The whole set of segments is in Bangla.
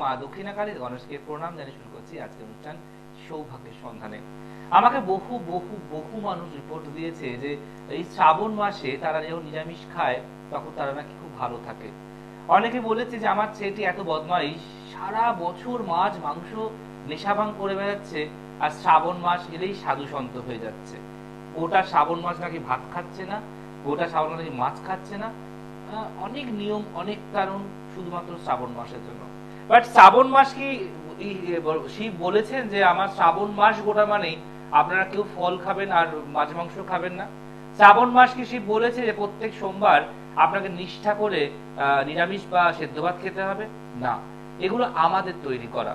মা দক্ষিণাকালী গণেশকে প্রণাম জানিয়ে শুরু করছি আজকের অনুষ্ঠান সৌভাগ্যের সন্ধানে। আমাকে বহু বহু বহু মানুষ রিপোর্ট দিয়েছে যে এই শ্রাবণ মাসে তারা যখন নিরামিষ খায় তখন তারা নাকি খুব ভালো থাকে। অনেকে বলেছে যে আমার ছেলেটি এত বদমাইশ, সারা বছর মাছ মাংস নেশাভাং করে বেড়াচ্ছে, আর শ্রাবণ মাস এলেই সাধু সন্ত হয়ে যাচ্ছে। গোটা শ্রাবণ মাস নাকি ভাত খাচ্ছে না, গোটা শ্রাবণ মাস নাকি মাছ খাচ্ছে না। অনেক নিয়ম, অনেক কারণ শুধুমাত্র শ্রাবণ মাসের জন্য। বাট শ্রাবণ মাস কি শিব বলেছেন যে আমার শ্রাবণ মাস গোটা মানেই আপনারা কেউ ফল খাবেন আর মাছ মাংস খাবেন না? শ্রাবণ মাস কি শিব বলেছে যে প্রত্যেক সোমবার আপনাকে নিষ্ঠা করে নিরামিষ বা সেদ্ধ ভাত খেতে হবে? না, এগুলো আমাদের তৈরি করা।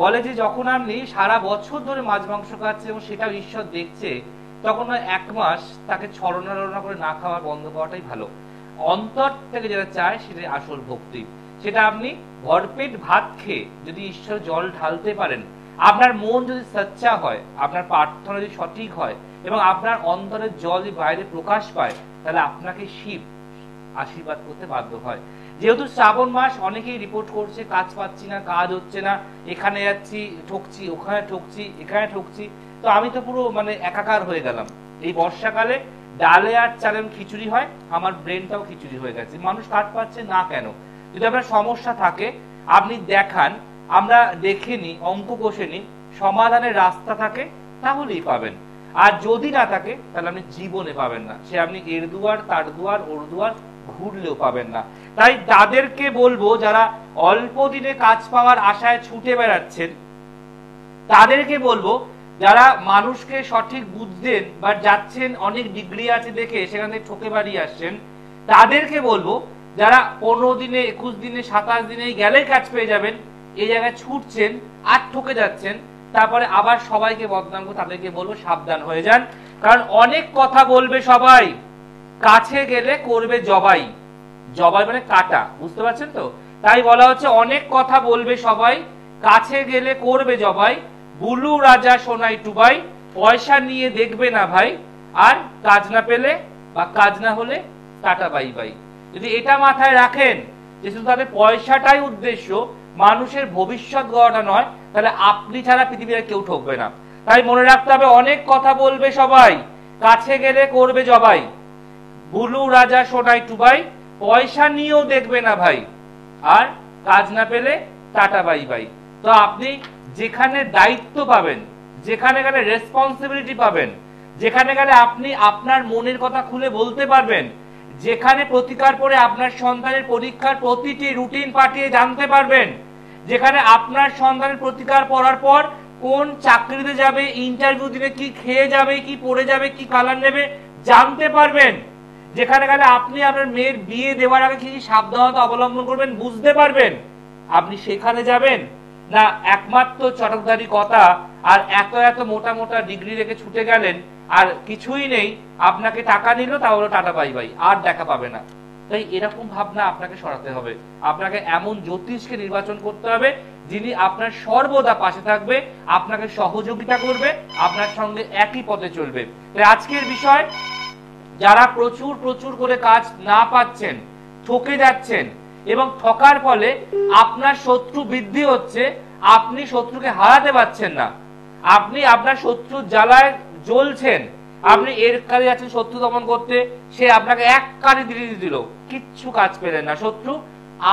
বলে যে যখন আপনি সারা বছর ধরে মাছ মাংস খাচ্ছেন এবং সেটাও ঈশ্বর দেখছে, তখন এক মাস তাকে ছলনা করে না খাওয়া বন্ধ করাটাই ভালো। অন্তর থেকে যেটা চায় সেটাই আসল ভক্তি। সেটা আপনি ভরপেট ভাত খেয়ে যদি ঈশ্বর জল ঢালতে পারেন, আপনার মন যদি সচ্চা হয়, আপনার প্রার্থনা যদি সঠিক হয় এবং আপনার অন্তরের জল যদি বাইরে প্রকাশ পায়, তাহলে আপনাকে শিব আশীর্বাদ করতে বাধ্য হয়। যেহেতু শ্রাবণ মাস, অনেকেই রিপোর্ট করছে কাজ পাচ্ছি না, কাজ হচ্ছে না, এখানে যাচ্ছি ঠকছি, ওখানে ঠকছি, এখানে ঠকছি, তো আমি তো পুরো একাকার হয়ে গেলাম। এই বর্ষাকালে ডালে আর চালে খিচুড়ি হয়, আমার ব্রেনটাও খিচুড়ি হয়ে গেছে। মানুষ কাজ পাচ্ছে না কেন? যদি আপনার সমস্যা থাকে আপনি দেখান, আমরা দেখে নি, অঙ্ক কষে নি, সমাধানের রাস্তা থাকে তাহলেই পাবেন। আর যদি না থাকে তাহলে আপনি জীবনে পাবেন না। সে আপনি এর দুয়ার তার দুয়ার ওর দুয়ার ঘুরলেও পাবেন না। তাই তাদেরকে বলবো যারা অল্প দিনে কাজ পাওয়ার আশায় ছুটে বেড়াচ্ছেন, তাদেরকে বলবো যারা মানুষকে সঠিক বুঝতেন বা যাচ্ছেন অনেক ডিগ্রি আছে দেখে সেখান থেকে ঠকে বাড়িয়ে আসছেন, তাদেরকে বলবো যারা 15 দিনে 21 দিনে 27 দিনে গেলেই কাজ পেয়ে যাবেন, এই জায়গায় ছুটছেন আর ঠকে যাচ্ছেন, তারপরে আবার সবাইকে বদনাম করে, তাদেরকে বলবো সাবধান হয়ে যান। কারণ অনেক কথা বলবে সবাই, কাছে গেলে করবে জবাই। জবাই মানে কাটা, বুঝতে পারছেন তো? তাই বলা হচ্ছে অনেক কথা বলবে সবাই, কাছে গেলে করবে জবাই। বুলু রাজা সোনাই টুবাই, পয়সা নিয়ে দেখবে না ভাই, আর কাজ না পেলে বা কাজ না হলে টাটা বাই বাই। যদি এটা মাথায় রাখেন যে শুধু তাদের পয়সাটাই উদ্দেশ্য, মানুষের ভবিষ্যৎ গড়াটা নয়, তাহলে আপনি ছাড়া পৃথিবীর কেউ ঠকবে না। তাই মনে রাখতে হবে অনেক কথা বলবে সবাই, কাছে গেলে করবে জবাই। বুলু রাজা সোনাই টুবাই, পয়সা নিয়েও দেখবে না ভাই, আর কাজ না পেলে টাটা বাই বাই। তো আপনি যেখানে দায়িত্ব পাবেন, যেখানে গেলে রেসপন্সিবিলিটি পাবেন, যেখানে গেলে আপনি আপনার মনের কথা খুলে বলতে পারবেন, যেখানে প্রতিকার পরে আপনার সন্তানের পরীক্ষার প্রতিটি রুটিন পাঠিয়ে জানতে পারবেন, যেখানে আপনার সন্তানের প্রতিকার পড়ার পর কোন চাকরিতে যাবে, ইন্টারভিউ দিলে কি খেয়ে যাবে, কি পড়ে যাবে, কি কালার নেবে জানতে পারবেন, যেখানে গেলে আপনি আপনার মেয়ের বিয়ে দেওয়ার আগে কি সাবধানতা অবলম্বন করবেন বুঝতে পারবেন, আপনি সেখানে যাবেন না একমাত্র চটকদারি কথা আর এত এত মোটা মোটা ডিগ্রি রেখে ছুটে গেলেন আর কিছুই নেই, আপনাকে টাকা নিল তা হলো টাটা বাই বাই, আর দেখা পাবে না। তাই এরকম ভাবনা আপনাকে সরাতে হবে। আপনাকে এমন জ্যোতিষকে নির্বাচন করতে হবে যিনি আপনার সর্বদা পাশে থাকবে, আপনাকে সহযোগিতা করবে, আপনার সঙ্গে একই পথে চলবে। তাই আজকের বিষয়, যারা প্রচুর প্রচুর করে কাজ না পাচ্ছেন, ঠকে যাচ্ছেন এবং ঠকার ফলে আপনার শত্রু বৃদ্ধি হচ্ছে, আপনি শত্রুকে হারাতে পারছেন না, আপনি আপনার শত্রুর জ্বালায় জ্বলছেন, আপনি এর কাজে যাচ্ছেন শত্রু দমন করতে, সে আপনাকে এক কাজে দিয়ে দিল, কিচ্ছু কাজ পেলেন না, শত্রু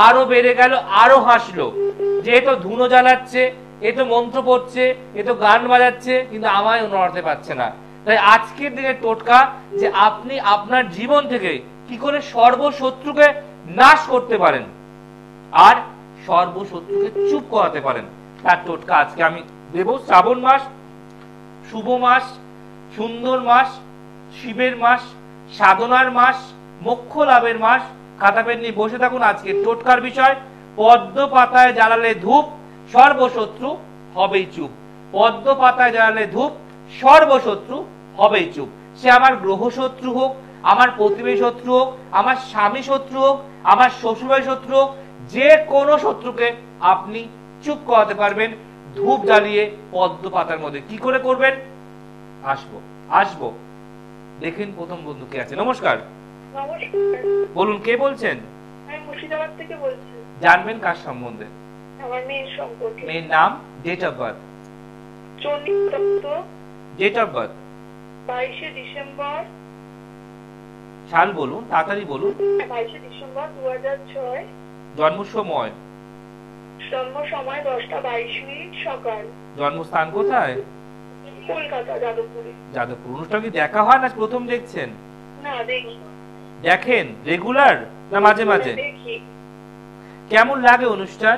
আরো বেড়ে গেল, আরো হাসলো, যে এ তো ধুনো জ্বালাচ্ছে, এ তো মন্ত্র পড়ছে, এ তো গান বাজাচ্ছে, কিন্তু আমায় নড়াতে পারছে না। তাই আজকের দিনের টোটকা যে আপনি আপনার জীবন থেকে কি করে সর্বশত্রুকে নাশ করতে পারেন আর সর্বশত্রুকে চুপ করাতে পারেন, তার টোটকা আজকে আমি দেব। শ্রাবণ মাস শুভ মাস, সুন্দর মাস, শিবের মাস, সাধনার মাস, মোক্ষ লাভের মাস। খাতা পেন নিয়ে বসে থাকুন। আজকে টোটকার বিষয়, পদ্ম পাতায় জ্বালালে ধূপ, সর্বশত্রু হবেই চুপ। পদ্ম পাতায় জ্বালালে ধূপ, সর্বশত্রু হবেই চুপ। সে আমার গ্রহ শত্রু হোক, আমার প্রতিবেশী শত্রু হোক, আমার স্বামী শত্রু হোক, আমার শ্বশুরবাড়ি শত্রু হোক, যে কোনো শত্রুকে আপনি চুপ করাতে পারবেন ধূপ জ্বালিয়ে পদ্ম পাতার মধ্যে। কি করে করবেন? আসবো আসবো দেখেন প্রথম বন্ধু কে আছে। নমস্কার। নমস্কার। বলুন, কে বলছেন? আমি মুর্শিদাবাদ থেকে বলছি। জানবেন কার সম্বন্ধে? আমার মেয়ের সম্পর্কে। মেয়ের নাম, date of birth? Chandi Dutta. Date of birth? 22শে ডিসেম্বর। সাল বলুন, তাড়াতাড়ি বলুন। 22শে ডিসেম্বর 2006। জন্ম সময়? জন্ম সময় 10:22 সকাল। জন্মস্থান কোথায়? কলকাতা, যাদবপুরে। যাদবপুর। অনুষ্ঠান কি দেখা হয় না প্রথম দেখছেন? না, দেখি। দেখেন রেগুলার না মাঝে মাঝে? দেখি। কেমন লাগে অনুষ্ঠান?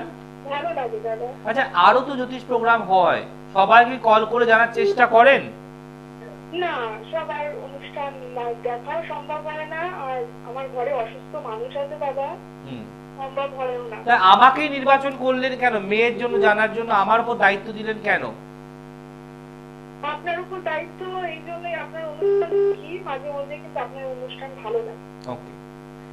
ভালো লাগে দাদা। আচ্ছা, আরো তো জ্যোতিষ প্রোগ্রাম হয়, সবাইকে কল করে জানার চেষ্টা করেন? না, সবার অনুষ্ঠান দেখা সম্ভব হয় না, আর আমার ঘরে অসুস্থ মানুষ আছে দাদা, সম্ভব হয় না। তা আমাকেই নির্বাচন করলেন কেন? মেয়ের জন্য জানার জন্য আমার উপর দায়িত্ব দিলেন কেন? আপনার উপর দায়িত্ব এই জন্যই, আপনার অনুষ্ঠান কি মাঝে মধ্যে, কিন্তু আপনার অনুষ্ঠান ভালো লাগে। ওকে,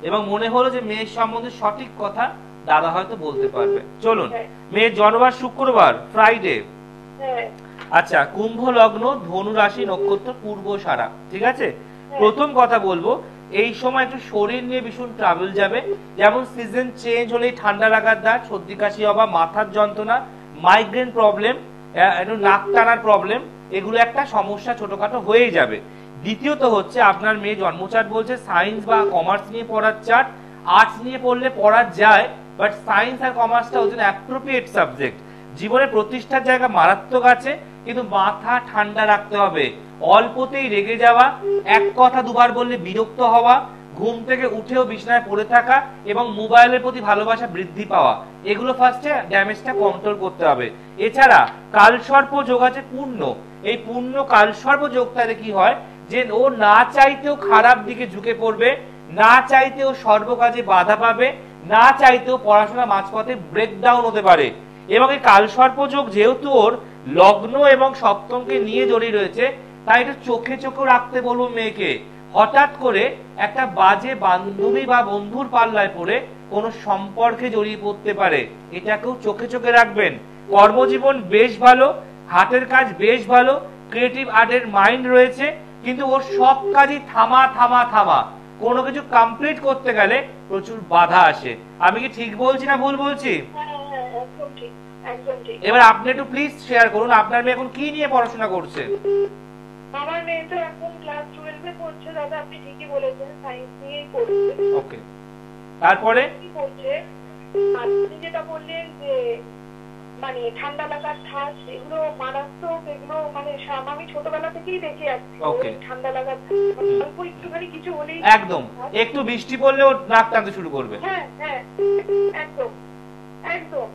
এবং মনে হলো যে মেয়ের সম্বন্ধে সঠিক কথা দাদা হয়তো বলতে পারবে। চলুন, মেয়ের জন্মবার শুক্রবার, ফ্রাইডে। আচ্ছা, কুম্ভ লগ্ন, ধনু রাশি, নক্ষত্র পূর্বষাঢ়া, ঠিক আছে? প্রথম কথা বলবো, এই সময় একটু শরীর নিয়ে ভীষণ ট্রাভেল যাবে। যেমন সিজন চেঞ্জ হলেই ঠান্ডা লাগার দাগ, সর্দি কাশি হওয়া, মাথার যন্ত্রণা, মাইগ্রেন প্রবলেম, একটু নাক টানার প্রবলেম, এগুলো একটা সমস্যা ছোটখাটো হয়ে যাবে। দ্বিতীয়ত হচ্ছে, আপনার মেয়ে জন্মচার্ট বলছে সায়েন্স বা কমার্স নিয়ে পড়ার চার্ট। আর্টস নিয়ে পড়লে পড়া যায়, বাট সায়েন্স আর কমার্সটা ওই জন্য অ্যাপ্রোপ্রিয়েট সাবজেক্ট। জীবনে প্রতিষ্ঠার জায়গা মারাত্মক আছে, কিন্তু মাথা ঠান্ডা রাখতে হবে। অল্পতেই রেগে যাওয়া, এক কথা দুবার বললে বিরক্ত হওয়া, ঘুম থেকে উঠেও বিছানায় পড়ে থাকা এবং মোবাইলের প্রতি ভালোবাসা বৃদ্ধি পাওয়া, এগুলো ফার্স্টে ড্যামেজটা কন্ট্রোল করতে হবে। এছাড়া কালসর্প যোগ আছে পূর্ণ, এই পূর্ণ কালসর্প যোগটাতে কি হয় যে ও না চাইতেও খারাপ দিকে ঝুঁকে পড়বে, না চাইতেও সর্বকাজে বাধা পাবে, না চাইতেও পড়াশোনা মাঝপথে ব্রেকডাউন হতে পারে। এবং এই কালসর্প যোগ যেহেতু ওর লগ্ন এবং সপ্তমকে নিয়ে জড়িয়ে রয়েছে, তাই একটু চোখে চোখে রাখতে বলবো মেয়েকে। হঠাৎ করে একটা বাজে বান্ধবী বা বন্ধুর পাল্লায় পড়ে কোনো সম্পর্কে জড়িয়ে পড়তে পারে, এটাকেও চোখে চোখে রাখবেন। কর্মজীবন বেশ ভালো, হাতের কাজ বেশ ভালো, ক্রিয়েটিভ আর্টের মাইন্ড রয়েছে, কিন্তু ওর সব কাজই থামা থামা থামা, কোনো কিছু কমপ্লিট করতে গেলে প্রচুর বাধা আসে। আমি কি ঠিক বলছি না ভুল বলছি? এবার আপনি একটু প্লিজ শেয়ার করুন, আপনার মেয়ে এখন কি নিয়ে পড়াশোনা করছে? আমার মেয়ে তো এখন ক্লাস 12 এ পড়ছে দাদা, আপনি ঠিকই বলেছেন, সায়েন্স নিয়েই পড়ছে। ওকে, তারপরে কি পড়ছে? আপনি যেটা বললেন যে মানে ঠান্ডা লাগার ঠাস, এগুলো মারাত্মক, এগুলো মানে আমি ছোটবেলা থেকেই দেখে আসছি। ওকে, ঠান্ডা লাগার অল্প একটুখানি কিছু হলেই একদম, একটু বৃষ্টি পড়লে ও নাক টানতে শুরু করবে। হ্যাঁ হ্যাঁ, একদম একদম।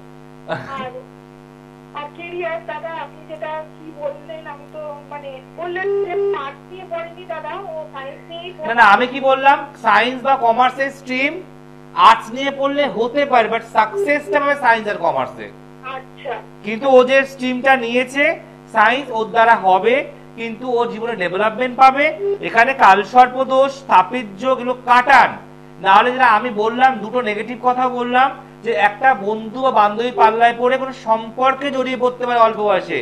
আর কেরিয়ার দাদা, আপনি যেটা কি বললেন, আমি তো মানে বললেন যে আর্টস নিয়ে পড়েনি দাদা, ও সায়েন্স নিয়েই পড়ে। না না, আমি কি বললাম, সায়েন্স বা কমার্সের স্ট্রিম আর্টস নিয়ে পড়লে হতে পারে, বাট সাকসেসটা হবে সায়েন্স আর কমার্সে। আচ্ছা, কিন্তু ও যে স্ট্রিমটা নিয়েছে সায়েন্স, ওর দ্বারা হবে, কিন্তু ও জীবনে ডেভেলপমেন্ট পাবে। এখানে কালসর্প দোষ, স্থাপিত যোগ, এগুলো কাটান। না হলে যেটা আমি বললাম, দুটো নেগেটিভ কথা বললাম, যে একটা বন্ধু বা বান্ধবী পাল্লায় পড়ে কোনো সম্পর্কে জড়িয়ে পড়তে পারে অল্প বয়সে,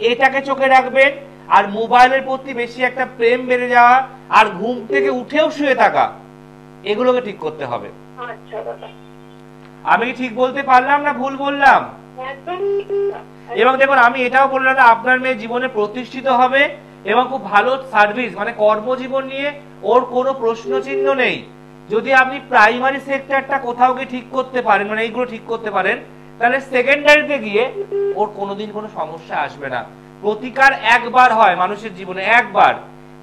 এটাকে চোখে রাখবেন। আর মোবাইলের প্রতি বেশি একটা প্রেম বেড়ে যাওয়া, আর ঘুম থেকে উঠেও শুয়ে থাকা, এগুলোকে ঠিক করতে হবে। আচ্ছা দাদা, আমি কি ঠিক বলতে পারলাম না ভুল বললাম? একদম। এবং দেখুন, আমি এটাও বললাম না আপনার মেয়ে জীবনে প্রতিষ্ঠিত হবে এবং খুব ভালো সার্ভিস, মানে কর্মজীবন নিয়ে ওর কোনো প্রশ্ন চিহ্ন নেই। যদি আপনি প্রাইমারি সেক্টরটা কোথাও গিয়ে ঠিক করতে পারেন, মানে এইগুলো ঠিক করতে পারেন, তাহলে সেকেন্ডারিতে গিয়ে ওর কোনোদিন কোনো সমস্যা আসবে না। প্রতিকার একবার হয় মানুষের জীবনে, একবার।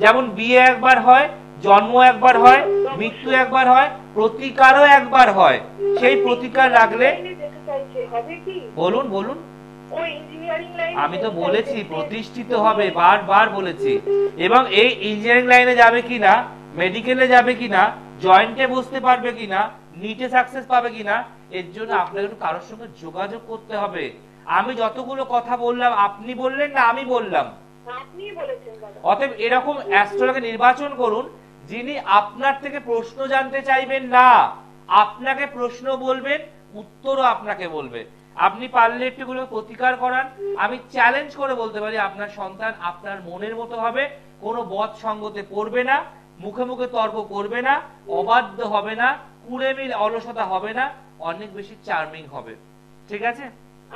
যেমন বিয়ে একবার হয়, জন্ম একবার হয়, মৃত্যু একবার হয়, প্রতিকারও একবার হয়। সেই প্রতিকার রাখলে বলুন বলুন। আমি তো বলেছি প্রতিষ্ঠিত হবে, বারবার বলেছি। এবং এই ইঞ্জিনিয়ারিং লাইনে যাবে কিনা, মেডিকেলে যাবে কিনা, জয়েন্টে বসতে পারবে কিনা, নিটে সাকসেস পাবে কিনা, এর জন্য আপনাকে একটু কারোর সঙ্গে যোগাযোগ করতে হবে। আমি যতগুলো কথা বললাম আপনি বললেন না আমি বললাম? আপনি বলেছেন দাদা। অতএব এরকম অ্যাস্ট্রোলজি নির্বাচন করুন যিনি আপনার থেকে প্রশ্ন জানতে চাইবেন না, আপনাকে প্রশ্ন বলবেন, উত্তরও আপনাকে বলবে। আপনি পারলে একটুগুলো প্রতিকার করান। আমি চ্যালেঞ্জ করে বলতে পারি আপনার সন্তান আপনার মনের মতো হবে, কোনো বদ সঙ্গতে পড়বে না, মুখে মুখে তর্ক করবে না, অবাধ্য হবে না, কুড়েমিল অলসতা হবে না, অনেক বেশি চার্মিং হবে। ঠিক আছে?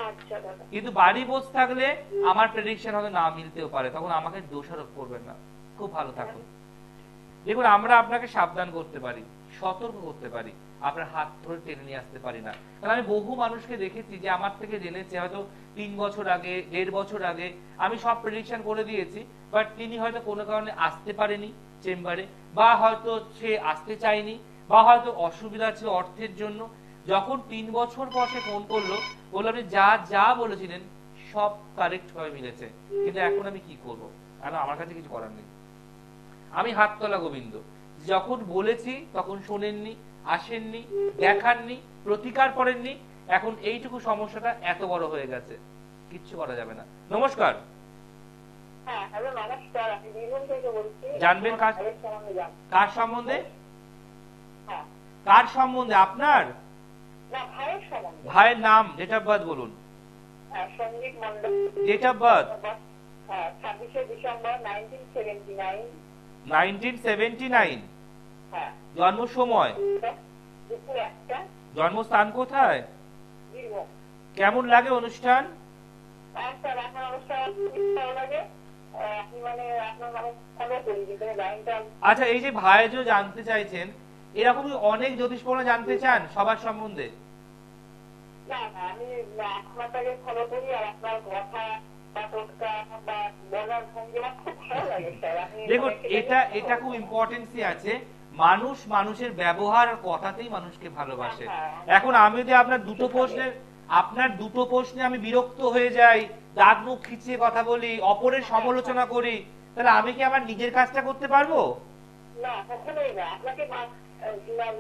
আচ্ছা দাদা। কিন্তু বাড়ি বসে থাকলে আমার প্রেডিকশন হয়তো না মিলতেও পারে, তখন আমাকে দোষারোপ করবেন না। খুব ভালো থাকুন। দেখুন, আমরা আপনাকে সাবধান করতে পারি, সতর্ক করতে পারি, আপনার হাত ধরে টেনে নিয়ে আসতে পারি না। কারণ আমি বহু মানুষকে দেখেছি যে আমার থেকে জেনেছে হয়তো 3 বছর আগে, 1.5 বছর আগে আমি সব প্রেডিকশন করে দিয়েছি, বাট তিনি হয়তো কোনো কারণে আসতে পারেনি চেম্বারে, বা হয়তো সে আসতে চায়নি, বা হয়তো অসুবিধা ছিল অর্থের জন্য। যখন 3 বছর পর সে ফোন করলো, বললো আপনি যা যা বলেছিলেন সব কারেক্ট হয়ে মিলেছে, কিন্তু এখন আমি কি করবো, কারণ আমার কাছে কিছু করার নেই। আমি হাততলা গোবিন্দ, যখন বলেছি তখন শোনেননি, আসেননি, দেখাননি, প্রতিকার করেননি, এখন এইটুকু সমস্যাটা এত বড় হয়ে গেছে, কিচ্ছু করা যাবে না। নমস্কার। হ্যাঁ, হ্যালো নমস্কার, আমি বীরভূম থেকে বলছি। জানবেন কার সম্বন্ধে? হ্যাঁ। কার সম্বন্ধে? আপনার? না, ভাইয়ের সম্বন্ধে। ভাইয়ের নাম, ডেট অফ বার্থ বলুন। Sanjib Mondal. Date of birth? 26শে ডিসেম্বর 1979। 1979। হ্যাঁ। জন্ম সময়? দুপুর 1টা। জন্মস্থান কোথায়? বীরভূম। কেমন লাগে অনুষ্ঠান? স্যার, এখন অনুষ্ঠান ভালো লাগে। আপনি মানে আপনার নামে ফলো করি, কিন্তু লাইনটা। আচ্ছা, এই যে ভাই যে জানতে চাইছেন, এরকম অনেক জ্যোতিষ পড়া জানতে চান সবার সম্বন্ধে? না না, আমি আপনাকে ফলো করি, আর আপনার কথা বা টোটকা বা বলার ভঙ্গিমা খুব ভালো লাগে স্যার। দেখুন, এটা খুব ইম্পর্টেন্সই আছে। মানুষ মানুষের ব্যবহার আর কথাতেই মানুষকে ভালোবাসে। এখন আমি যদি আপনার দুটো প্রশ্নে আমি বিরক্ত হয়ে যাই, দাঁত মুখ খিচিয়ে কথা বলি, অপরের সমালোচনা করি, তাহলে আমি কি আমার নিজের কাজটা করতে পারবো? না, কখনোই না। আপনাকে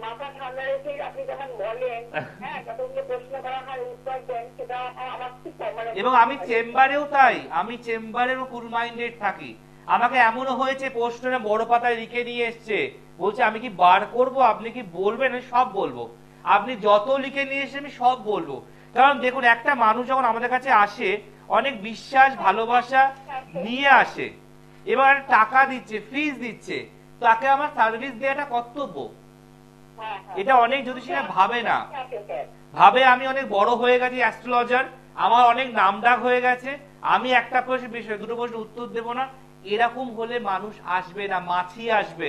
মাথা ঠান্ডা রেখে আপনি যখন বলেন, হ্যাঁ, কতগুলো প্রশ্ন করা হয়, উত্তর দেন, সেটা আমার খুব এবং আমি চেম্বারেও তাই, আমি চেম্বারেও কুল মাইন্ডেড থাকি। আমাকে এমনও হয়েছে পোস্টারে বড় পাতায় লিখে নিয়ে এসছে, বলছে আমি কি বার করব, আপনি কি বলবেন? সব বলবো, আপনি যত লিখে নিয়ে এসে আমি সব বলবো। কারণ দেখুন, একটা মানুষ যখন আমাদের কাছে আসে অনেক বিশ্বাস ভালোবাসা নিয়ে আসে, এবার টাকা দিচ্ছে, ফিস দিচ্ছে, তাকে আমার সার্ভিস দেওয়াটা কর্তব্য। এটা অনেক জ্যোতিষীরা ভাবে না, ভাবে আমি অনেক বড় হয়ে গেছি অ্যাস্ট্রোলজার, আমার অনেক নামডাক হয়ে গেছে, আমি একটা বিষয় দুটো প্রশ্ন উত্তর দেবো না। এরকম হলে মানুষ আসবে না, মাছি আসবে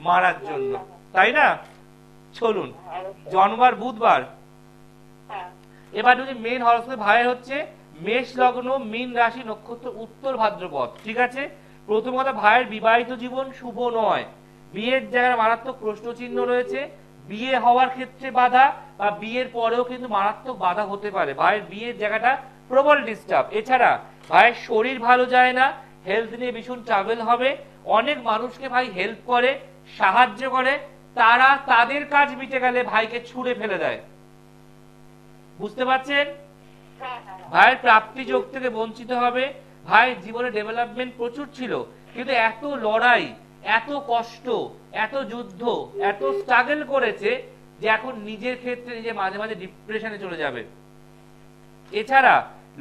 মারার জন্য, তাই না? চলুন, জন্মবার বুধবার। এবার যদি মেন হরস্কোপ ভাইয়ের হচ্ছে মেষ লগ্ন, মীন রাশি, নক্ষত্র উত্তর ভাদ্রপদ। ঠিক আছে, প্রথম কথা, ভাইয়ের বিবাহিত জীবন শুভ নয়, বিয়ের জায়গায় মারাত্মক প্রশ্নচিহ্ন রয়েছে, বিয়ে হওয়ার ক্ষেত্রে বাধা, বা বিয়ের পরেও কিন্তু মারাত্মক বাধা হতে পারে। ভাইয়ের বিয়ের জায়গাটা প্রবল ডিস্টার্ব। এছাড়া ভাইয়ের শরীর ভালো যায় না, হেলথ নিয়ে ভীষণ ট্রাভেল হবে, অনেক মানুষকে ভাই হেল্প করে, সাহায্য করে, তারা তাদের কাজ মিটে গেলে ভাইকে ছুঁড়ে ফেলে দেয়। বুঝতে পারছেন? ভাইয়ের প্রাপ্তি যোগ থেকে বঞ্চিত হবে। ভাই জীবনে ডেভেলপমেন্ট প্রচুর ছিল, কিন্তু এত লড়াই, এত কষ্ট, এত যুদ্ধ, এত স্ট্রাগল করেছে যে এখন নিজের ক্ষেত্রে নিজে মাঝে মাঝে ডিপ্রেশনে চলে যাবে। এছাড়া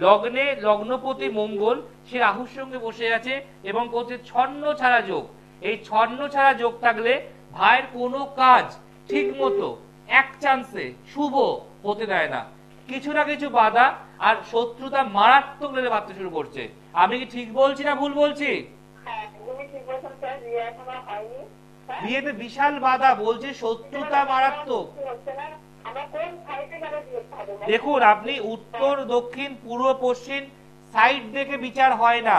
লগ্নে লগ্নপতি মঙ্গল সে রাহুর সঙ্গে বসে আছে এবং করছে ছন্ন ছাড়া যোগ। এই ছন্ন ছাড়া যোগ থাকলে ভাইয়ের কোনো কাজ ঠিক মতো এক চান্সে শুভ হতে দেয় না, কিছু না কিছু বাধা আর শত্রুতা মারাত্মক লেভেলে বাড়তে শুরু করছে। আমি কি ঠিক বলছি না ভুল বলছি? বিয়েতে বিশাল বাধা, বলছে শত্রুতা মারাত্মক। দেখুন, আপনি উত্তর দক্ষিণ পূর্ব পশ্চিম সাইড দেখে বিচার হয় না,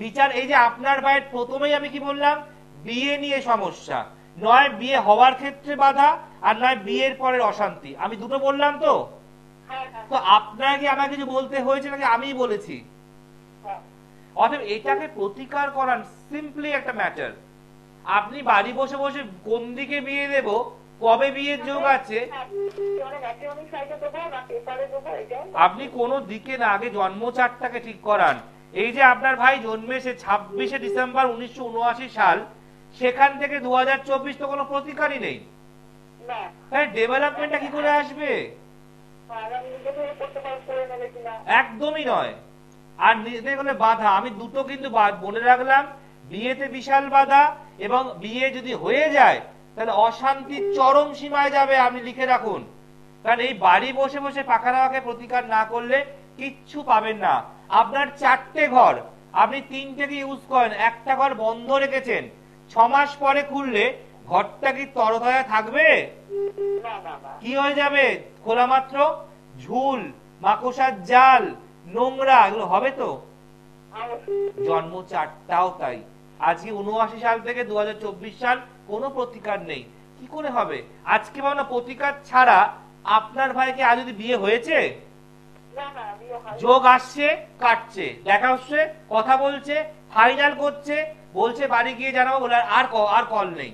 বিচার এই যে আপনার ভাইয়ের প্রথমেই আমি কি বললাম, বিয়ে নিয়ে সমস্যা, নয় বিয়ে হওয়ার ক্ষেত্রে বাধা, আর নয় বিয়ের পরের অশান্তি। আমি দুটো বললাম তো, তো আপনাকে আমাকে কিছু বলতে হয়েছে নাকি আমিই বলেছি? অতএব এটাকে প্রতিকার করার সিম্পলি একটা ম্যাটার। আপনি বাড়ি বসে বসে কোন দিকে বিয়ে দেব, কবে বিয়ের যোগ আছে, আপনি কোনো দিকে না, আগে জন্ম চার্টটাকে ঠিক করান। এই যে আপনার ভাই জন্মেছে 26শে ডিসেম্বর 1979 সাল, সেখান থেকে 2024 তো কোনো প্রতিকারই নেই। ডেভেলপমেন্টটা কি করে আসবে? একদমই নয়। আর নিজে কোনো বাধা, আমি দুটো কিন্তু বলে রাখলাম, বিয়েতে বিশাল বাধা, এবং বিয়ে যদি হয়ে যায় তাহলে অশান্তির চরম সীমায় যাবে, আপনি লিখে রাখুন। কারণ এই বাড়ি বসে বসে পাখা রাখাকে প্রতিকার না করলে কিচ্ছু পাবেন না। আপনার 4টে ঘর, আপনি 3টেকে ইউজ করেন, একটা ঘর বন্ধ রেখেছেন, 6 মাস পরে খুললে ঘরটা কি তরতাজা থাকবে? কি হয়ে যাবে? খোলা মাত্র ঝুল, মাকড়সার জাল, নোংরা, এগুলো হবে তো। জন্ম 4টাও তাই। আজকে 79 সাল থেকে 2024 সাল, কোনো প্রতিকার নেই। কি করে হবে? আজকে ভাবনা প্রতিকার ছাড়া আপনার ভাইকে আজ যদি বিয়ে হয়েছে, যোগ আসছে, কাটছে, দেখা হচ্ছে, কথা বলছে, ফাইনাল করছে, বলছে বাড়ি গিয়ে জানাবো, বলে আর কল নেই।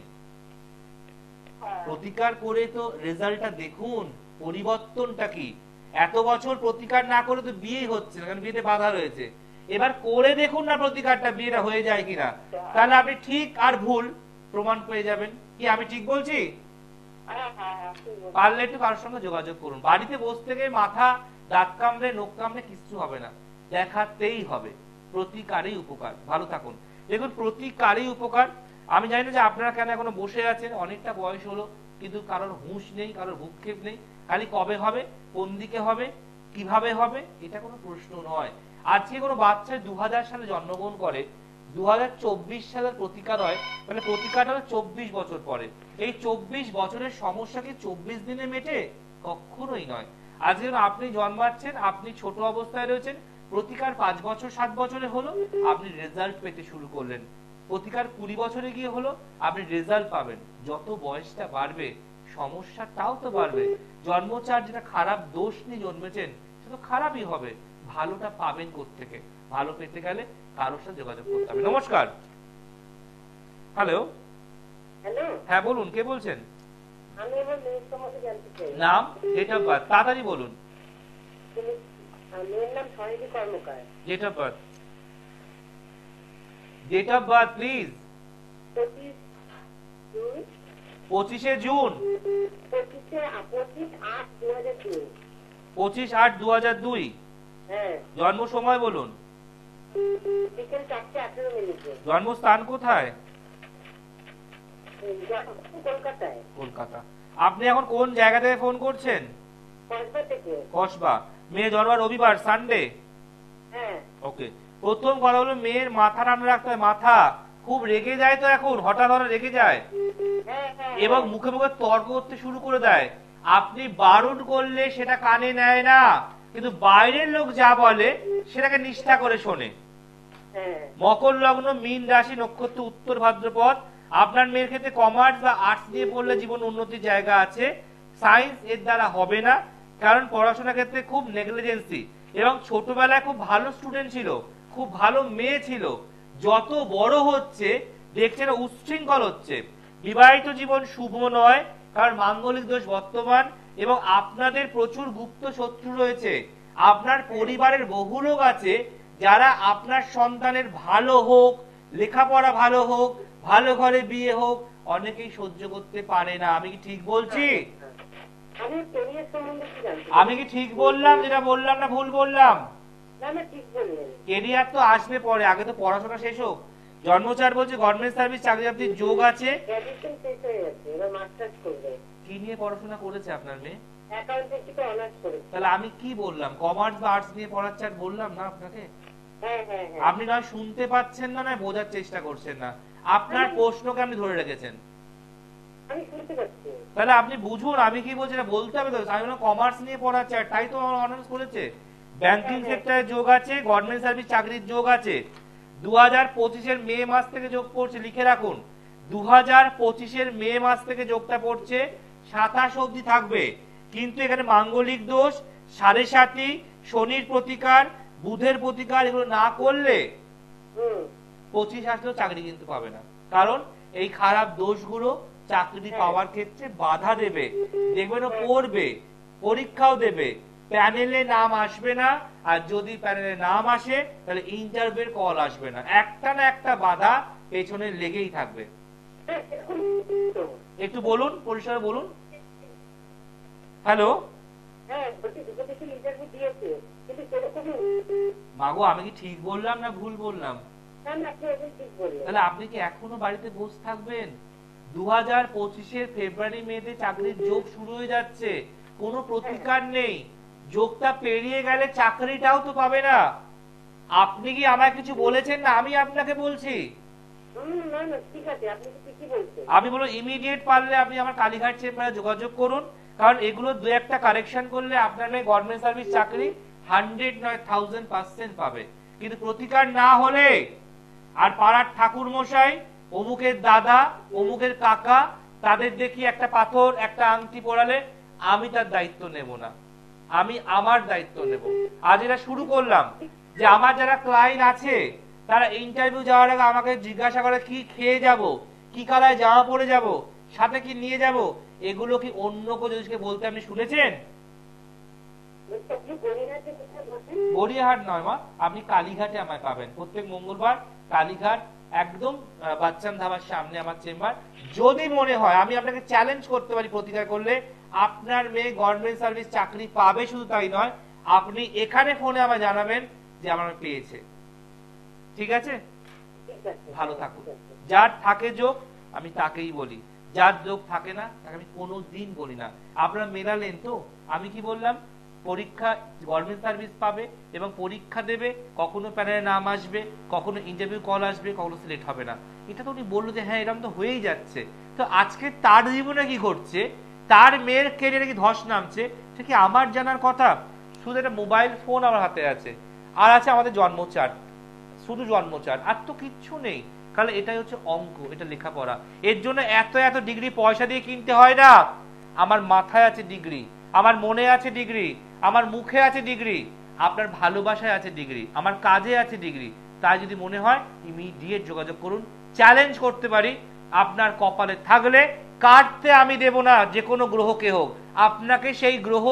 প্রতিকার করে তো রেজাল্টটা দেখুন, পরিবর্তনটা কি। এত বছর প্রতিকার না করে তো বিয়ে হচ্ছে না, কারণ বিয়েতে বাধা রয়েছে। এবার করে দেখুন না প্রতিকারটা, বিয়েটা হয়ে যায় কিনা, তাহলে আপনি ঠিক আর ভুল প্রমাণ পেয়ে যাবেন। কি আমি ঠিক বলছি? পারলে একটু কারোর সঙ্গে যোগাযোগ করুন। বাড়িতে বসে থেকে মাথা, দাঁত কামড়ে, নখ কামড়ে কিচ্ছু হবে না, দেখাতেই হবে। প্রতিকারই উপকার। ভালো থাকুন। দেখুন, প্রতিকারই উপকার। আমি জানি না যে আপনারা কেন এখনো বসে আছেন, অনেকটা বয়স হলো, কিন্তু কারোর হুঁশ নেই, কারোর ভূক্ষেপ নেই। খালি কবে হবে, কোন দিকে হবে, কিভাবে হবে, এটা কোনো প্রশ্ন নয়। আজকে কোনো বাচ্চা 2000 সালে জন্মগ্রহণ করে, 2024 সালের প্রতিকার হয়, মানে প্রতিকারটা হলো 24 বছর পরে। এই 24 বছরের সমস্যা কি 24 দিনে মেটে? কখনোই নয়। আজকে আপনি জন্মাচ্ছেন, আপনি ছোট অবস্থায় রয়েছেন, প্রতিকার 5 বছর 7 বছরে হলো, আপনি রেজাল্ট পেতে শুরু করলেন। প্রতিকার 20 বছরে গিয়ে হলো, আপনি রেজাল্ট পাবেন। যত বয়সটা বাড়বে সমস্যাটাও তো বাড়বে। জন্মচার যেটা খারাপ দোষ নিয়ে জন্মেছেন, সেটা খারাপই হবে। ভালোটা পাবেন কোত্থেকে? ভালো পেতে গেলে কারোর সাথে যোগাযোগ করতে হবে। নমস্কার। হ্যালো। হ্যালো, হ্যাঁ বলুন, কে বলছেন? আমি আমার মেয়ের সম্বন্ধে জানতে চাই। নাম, ডেট অফ বার্থ তাড়াতাড়ি বলুন। মেয়ের নাম Saheli Karmakar. Date of birth, date of birth please. 25 June, 25/8/2002। 25/8/2002। হ্যাঁ, জন্ম সময় বলুন। বিকেল 4:18। জন্মস্থান কোথায়? কলকাতায়। কলকাতা। আপনি এখন কোন জায়গা থেকে ফোন করছেন? কসবা থেকে। কসবা। মেয়ে জন্ম রবিবার, সানডে। হ্যাঁ। ওকে। প্রথম কথা হলো মেয়ের মাথা রান্না রাখতে হয়। মাথা খুব রেগে যায় তো এখন, হঠাৎ রেগে যায় এবং মুখে মুখে তর্ক করতে শুরু করে দেয়। আপনি বারণ করলে সেটা কানে নেয় না, কিন্তু বাইরের লোক যা বলে সেটাকে নিষ্ঠা করে শোনে। মকর লগ্ন, মীন রাশি, নক্ষত্র উত্তর ভাদ্রপদ। আপনার মেয়ের ক্ষেত্রে কমার্স বা আর্টস নিয়ে পড়লে জীবন উন্নতির জায়গা আছে। সায়েন্স এর দ্বারা হবে না, কারণ পড়াশোনার ক্ষেত্রে খুব নেগলিজেন্সি, এবং ছোটবেলায় খুব ভালো স্টুডেন্ট ছিল, খুব ভালো মেয়ে ছিল। যত বড় হচ্ছে দেখছেন উচ্ছৃঙ্খল হচ্ছে। বিবাহিত জীবন শুভ নয়, কারণ মাঙ্গলিক দোষ বর্তমান, এবং আপনাদের প্রচুর গুপ্ত শত্রু রয়েছে। আপনার পরিবারের বহু লোক আছে যারা আপনার সন্তানের ভালো হোক, লেখাপড়া ভালো হোক, ভালো ঘরে বিয়ে হোক, অনেকেই সহ্য করতে পারে না। আমি কি ঠিক বলছি? আমি কি ঠিক বললাম? যেটা বললাম না ভুল বললাম? কেরিয়ার তো আসবে পরে, আগে তো পড়াশোনা শেষ হোক। জন্মচার বলছে গভর্নমেন্ট সার্ভিস চাকরি বাকরির যোগ আছে। কি নিয়ে পড়াশোনা করেছে আপনার মেয়ে? তাহলে আমি কি বললাম? কমার্স বা আর্টস নিয়ে পড়ার চার বললাম না আপনাকে? আপনি নয় শুনতে পাচ্ছেন না, নয় বোঝার চেষ্টা করছেন না। আপনার প্রশ্নকে আপনি ধরে রেখেছেন। তাহলে আপনি বুঝুন আমি কি বলছি, বলতে হবে তো। আমি কমার্স নিয়ে পড়ার চার, তাই তো অনার্স করেছে। ব্যাংকিং সেক্টরে যোগ আছে, গভর্নমেন্ট সার্ভিস চাকরির যোগ আছে। 2025 মে মাস থেকে যোগ পড়ছে, লিখে রাখুন। 2025 মে মাস থেকে যোগটা পড়ছে, 27 অবধি থাকবে। কিন্তু এখানে মাঙ্গলিক দোষ, 7.5, শনির প্রতিকার, বুধের প্রতিকার, এগুলো না করলে 25 আসলেও চাকরি কিন্তু পাবে না। কারণ এই খারাপ দোষগুলো চাকরি পাওয়ার ক্ষেত্রে বাধা দেবে। দেখবেন পড়বে, পরীক্ষাও দেবে, প্যানেলে নাম আসবে না। আর যদি প্যানেলে নাম আসে তাহলে ইন্টারভিউর কল আসবে না। একটা না একটা বাধা পেছনে লেগেই থাকবে। একটু বলুন, পরিষ্কার বলুন। হ্যালো। মাগো, আমি কি ঠিক বললাম না ভুল বললাম? তাহলে আপনি কি এখনো বাড়িতে বসে থাকবেন? 2025 ফেব্রুয়ারি মেতে চাকরির যোগ শুরু হয়ে যাচ্ছে, কোনো প্রতিকার নেই। যোগটা পেরিয়ে গেলে চাকরিটাও তো পাবে না। আপনি কি আমায় কিছু বলেছেন না আমি আপনাকে বলছি? না না ঠিক আছে, আপনি কি বলছেন? আমি বলো ইমিডিয়েট পারলে আপনি আমার কালীঘাট চেম্বারে যোগাযোগ করুন, কারণ এগুলো দু একটা কারেকশন করলে আপনার মেয়ে গভর্নমেন্ট সার্ভিস চাকরি 100 নয় 1000% পাবে। কিন্তু প্রতিকার না হলে আর পাড়ার ঠাকুর মশাই, অমুকের দাদা, অমুকের কাকা, তাদের দেখি একটা পাথর একটা আংটি পরালে আমি তার দায়িত্ব নেব না, আমি আমার দায়িত্ব নেব। আজ এটা শুরু করলাম যে আমার যারা ক্লায়েন্ট আছে তারা ইন্টারভিউ যাওয়ার আগে আমাকে জিজ্ঞাসা করে কি খেয়ে যাব, কি কালায় জামা পরে যাব, সাথে কি নিয়ে যাব। এগুলো কি অন্য কেউ যদি বলতে আপনি শুনেছেন? গড়িয়াহাট নয় মা, আপনি কালীঘাটে আমায় পাবেন প্রত্যেক মঙ্গলবার। কালীঘাট একদম বাচ্চান ধাবার সামনে আমার চেম্বার। যদি মনে হয় আমি আপনাকে চ্যালেঞ্জ করতে পারি প্রতিকার করলে আপনার মেয়ে গভর্নমেন্ট সার্ভিস চাকরি পাবে, শুধু তাই নয় আপনি এখানে ফোনে আমায় জানাবেন যে আমার পেয়েছে। ঠিক আছে, ভালো থাকুন। যার থাকে যোগ আমি তাকেই বলি, যার যোগ থাকে না তাকে আমি কোনোদিন বলি না। আপনারা মেলালেন তো, আমি কি বললাম? পরীক্ষা গভর্নমেন্ট সার্ভিস পাবে এবং পরীক্ষা দেবে, কখনো প্যানেলে নাম আসবে, কখনো ইন্টারভিউ কল আসবে, কখনো সিলেক্ট হবে না। এটা তো উনি বললো যে হ্যাঁ এরকম তো হয়েই যাচ্ছে। তো আজকে তার জীবনে কি ঘটছে, তার মেয়ের কেরিয়ারে কি ধস নামছে, সে কি আমার জানার কথা? শুধু একটা মোবাইল ফোন আমার হাতে আছে, আর আছে আমাদের জন্ম চার্ট, শুধু জন্ম চার্ট, আর তো কিচ্ছু নেই। কারণ এটাই হচ্ছে অঙ্ক, এটা লেখাপড়া। এর জন্য এত এত ডিগ্রি পয়সা দিয়ে কিনতে হয় না। আমার মাথায় আছে ডিগ্রি, আমার মনে আছে ডিগ্রি, আমার মুখে আছে ডিগ্রি, আপনার ভালোবাসায় আছে ডিগ্রি, আমার কাজে আছে ডিগ্রি। তাই যদি মনে হয় ইমিডিয়েট যোগাযোগ করুন। চ্যালেঞ্জ করতে পারি আপনার কপালে থাকলে কাটতে আমি দেব না, যে কোনো গ্রহকে হোক। আপনাকে সেই গ্রহ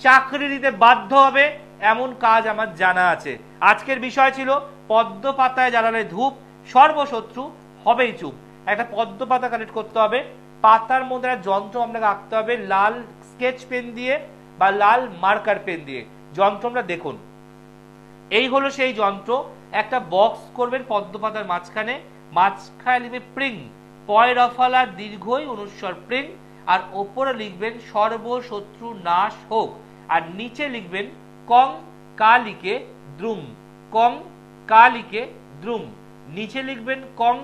চাকরি দিতে বাধ্য হবে, এমন কাজ আমার জানা আছে। আজকের বিষয় ছিল পদ্ম পাতায় জ্বালালে ধূপ, সর্বশত্রু হবেই চুপ। একটা পদ্ম পাতা কালেক্ট করতে হবে, পাতার মধ্যে যন্ত্র আপনাকে আঁকতে হবে লাল স্কেচ পেন দিয়ে বা লাল মার্কার পেন দিয়ে। যন্ত্রটা দেখুন, এই হলো সেই যন্ত্র। একটা বক্স করবেন পদ্ম পাতার মাঝখানে, মাঝখানে লিখবে প্রিং, পয় রফালা দীর্ঘই অনুস্বর প্রিং, আর ওপরে লিখবেন সর্বশত্রু নাশ হোক, আর নিচে লিখবেন কং কালিকে দ্রুম, কং কালিকে দ্রুম, নিচে লিখবেন কং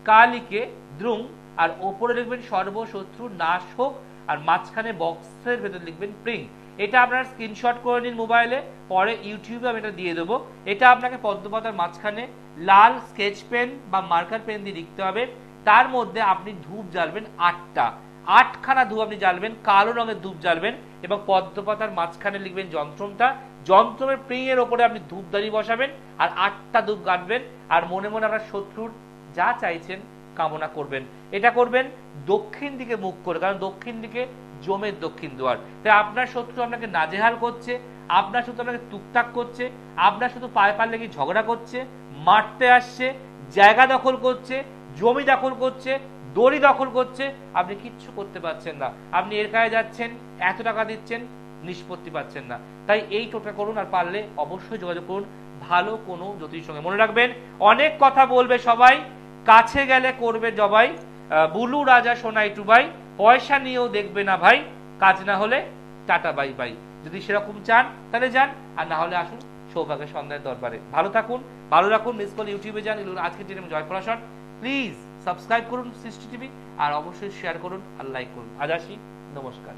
কালিকে দ্রুম, আর ওপরে লিখবেন সর্বশত্রু নাশ হোক, আর মাঝখানে বক্সের ভেতর লিখবেন প্রিং। এটা আপনার স্ক্রিনশট করে নিন মোবাইলে, পরে ইউটিউবে আমি এটা দিয়ে দেবো। এটা আপনাকে পদ্ম পাতার মাঝখানে লাল স্কেচ পেন বা মার্কার পেন দিয়ে লিখতে হবে। তার মধ্যে আপনি ধূপ জ্বালবেন 8টা, 8খানা ধূপ আপনি জ্বালবেন, কালো রঙের ধূপ জ্বালবেন, এবং পদ্ম পাতার মাঝখানে লিখবেন যন্ত্রটা, যন্ত্রের প্রিং এর ওপরে আপনি ধূপদানি বসাবেন আর 8টা ধূপ গাঁটবেন, আর মনে মনে আপনার শত্রুর যা চাইছেন কামনা করবেন। এটা করবেন দক্ষিণ দিকে মুখ করে, কারণ দক্ষিণ দিকে জমের দক্ষিণ দুয়ার। তাই আপনার শত্রু আপনাকে নাজেহাল করছে, আপনার শত্রু আপনাকে টুকটাক করছে, আপনার শুধু পায়ে পায়ে লেগে ঝগড়া করছে, মারতে আসছে, জায়গা দখল করছে, জমি দখল করছে, দড়ি দখল করছে, আপনি কিচ্ছু করতে পারছেন না। আপনি এর কাছে যাচ্ছেন, এত টাকা দিচ্ছেন, নিষ্পত্তি পাচ্ছেন না। তাই এই টোটকা করুন, আর পারলে অবশ্যই যোগাযোগ করুন ভালো কোনো জ্যোতিষীর সঙ্গে। মনে রাখবেন অনেক কথা বলবে সবাই, কাছে গেলে করবে জবাই, বুলু রাজা সোনাই টুবাই, পয়সা নিয়েও দেখবে না ভাই, কাজ না হলে টাটা বাই বাই। যদি সেরকম চান তাহলে যান, আর না হলে আসুন সৌভাগ্যের সন্ধ্যার দরবারে। ভালো থাকুন, ভালো রাখুন। মিস কল ইউটিউবে যান, আজকের দিনে জয় পরাশর। প্লিজ সাবস্ক্রাইব করুন সৃষ্টি টিভি, আর অবশ্যই শেয়ার করুন আর লাইক করুন। আজ আসি, নমস্কার।